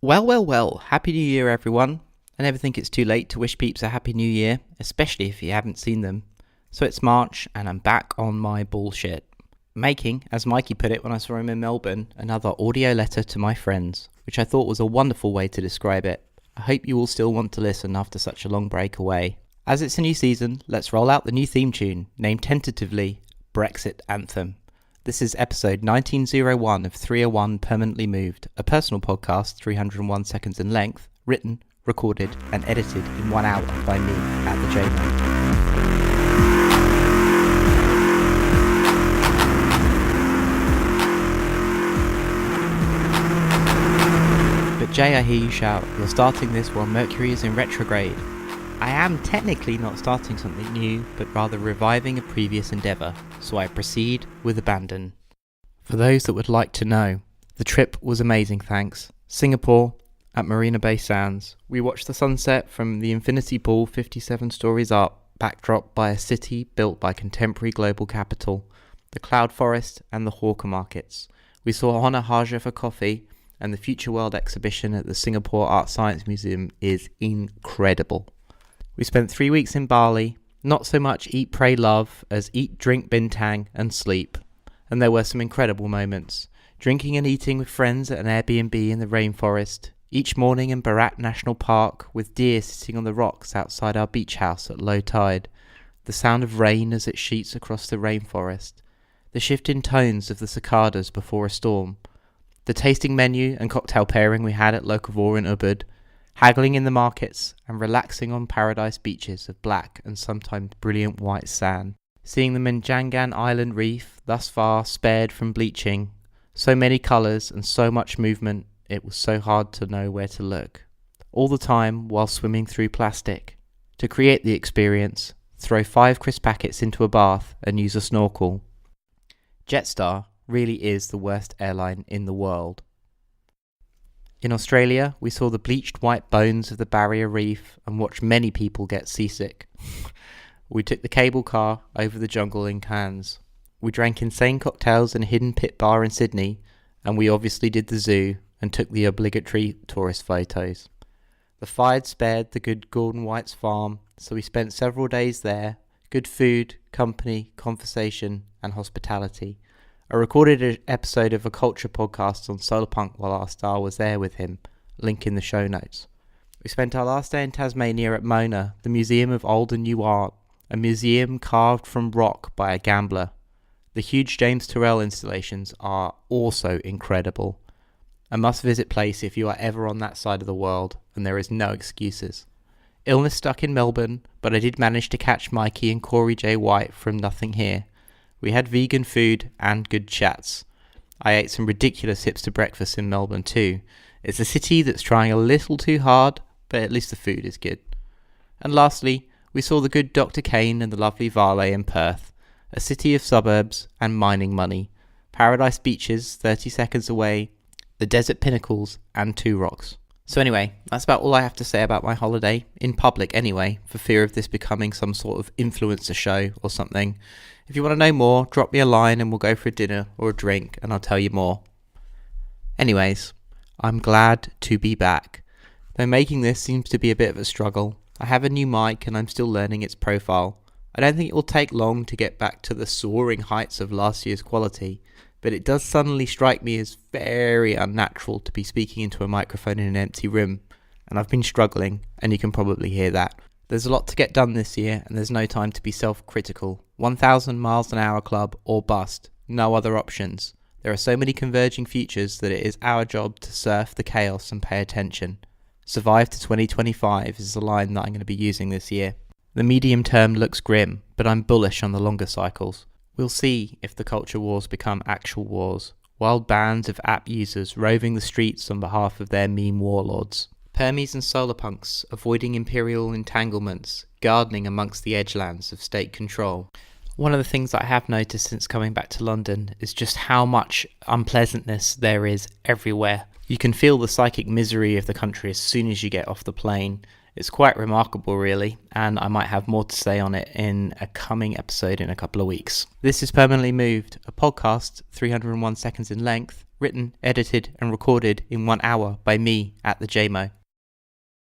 Well, Happy New Year, everyone. I never think it's too late to wish peeps a Happy New Year, especially if you haven't seen them. So it's March, and I'm back on my bullshit. Making, as Mikey put it when I saw him in Melbourne, another audio letter to my friends, which I thought was a wonderful way to describe it. I hope you all still want to listen after such a long break away. As it's a new season, let's roll out the new theme tune, named tentatively Brexit Anthem. This is episode 1901 of 301 Permanently Moved, a personal podcast 301 seconds in length, written, recorded and edited in 1 hour by me at the J-Man. But Jay, I hear you shout, you're starting this while Mercury is in retrograde. I am technically not starting something new, but rather reviving a previous endeavour, so I proceed with abandon. For those that would like to know, the trip was amazing, thanks. Singapore, at Marina Bay Sands. We watched the sunset from the infinity pool 57 stories up, backdropped by a city built by contemporary global capital, the cloud forest and the hawker markets. We saw Hana Haja for coffee, and the Future World exhibition at the Singapore Art Science Museum is incredible. We spent 3 weeks in Bali, not so much eat, pray, love, as eat, drink, bintang, and sleep. And there were some incredible moments. Drinking and eating with friends at an Airbnb in the rainforest, each morning in Barat National Park with deer sitting on the rocks outside our beach house at low tide, the sound of rain as it sheets across the rainforest, the shift in tones of the cicadas before a storm, the tasting menu and cocktail pairing we had at Locavore in Ubud, haggling in the markets and relaxing on paradise beaches of black and sometimes brilliant white sand. Seeing the Menjangan Island reef, thus far spared from bleaching, so many colours and so much movement, it was so hard to know where to look. All the time while swimming through plastic. To create the experience, throw 5 crisp packets into a bath and use a snorkel. Jetstar really is the worst airline in the world. In Australia, we saw the bleached white bones of the barrier reef and watched many people get seasick. We took the cable car over the jungle in Cairns. We drank insane cocktails in a hidden pit bar in Sydney, and we obviously did the zoo and took the obligatory tourist photos. The fire spared the good Gordon White's farm, so we spent several days there. Good food, company, conversation, and hospitality. I recorded an episode of Occulture podcast on Solarpunk while our star was there with him, link in the show notes. We spent our last day in Tasmania at Mona, the Museum of Old and New Art, a museum carved from rock by a gambler. The huge James Turrell installations are also incredible. A must-visit place if you are ever on that side of the world, and there is no excuses. Illness stuck in Melbourne, but I did manage to catch Mikey and Corey J. White from Nothing Here. We had vegan food and good chats. I ate some ridiculous hipster breakfast in Melbourne too. It's a city that's trying a little too hard, but at least the food is good. And lastly, we saw the good Dr. Kane and the lovely Vale in Perth, a city of suburbs and mining money, paradise beaches 30 seconds away, the desert pinnacles and 2 rocks. So anyway, that's about all I have to say about my holiday, in public anyway, for fear of this becoming some sort of influencer show or something. If you want to know more, drop me a line and we'll go for a dinner or a drink and I'll tell you more. Anyways, I'm glad to be back. Though making this seems to be a bit of a struggle, I have a new mic and I'm still learning its profile. I don't think it will take long to get back to the soaring heights of last year's quality, but it does suddenly strike me as very unnatural to be speaking into a microphone in an empty room, and I've been struggling, and you can probably hear that. There's a lot to get done this year, and there's no time to be self-critical. 1,000 miles an hour club or bust, no other options. There are so many converging futures that it is our job to surf the chaos and pay attention. Survive to 2025 is the line that I'm going to be using this year. The medium term looks grim, but I'm bullish on the longer cycles. We'll see if the culture wars become actual wars. Wild bands of app users roving the streets on behalf of their meme warlords. Permies and solarpunks avoiding imperial entanglements, gardening amongst the edgelands of state control. One of the things that I have noticed since coming back to London is just how much unpleasantness there is everywhere. You can feel the psychic misery of the country as soon as you get off the plane. It's quite remarkable, really, and I might have more to say on it in a coming episode in a couple of weeks. This is Permanently Moved, a podcast 301 seconds in length, written, edited and recorded in 1 hour by me at the JMO.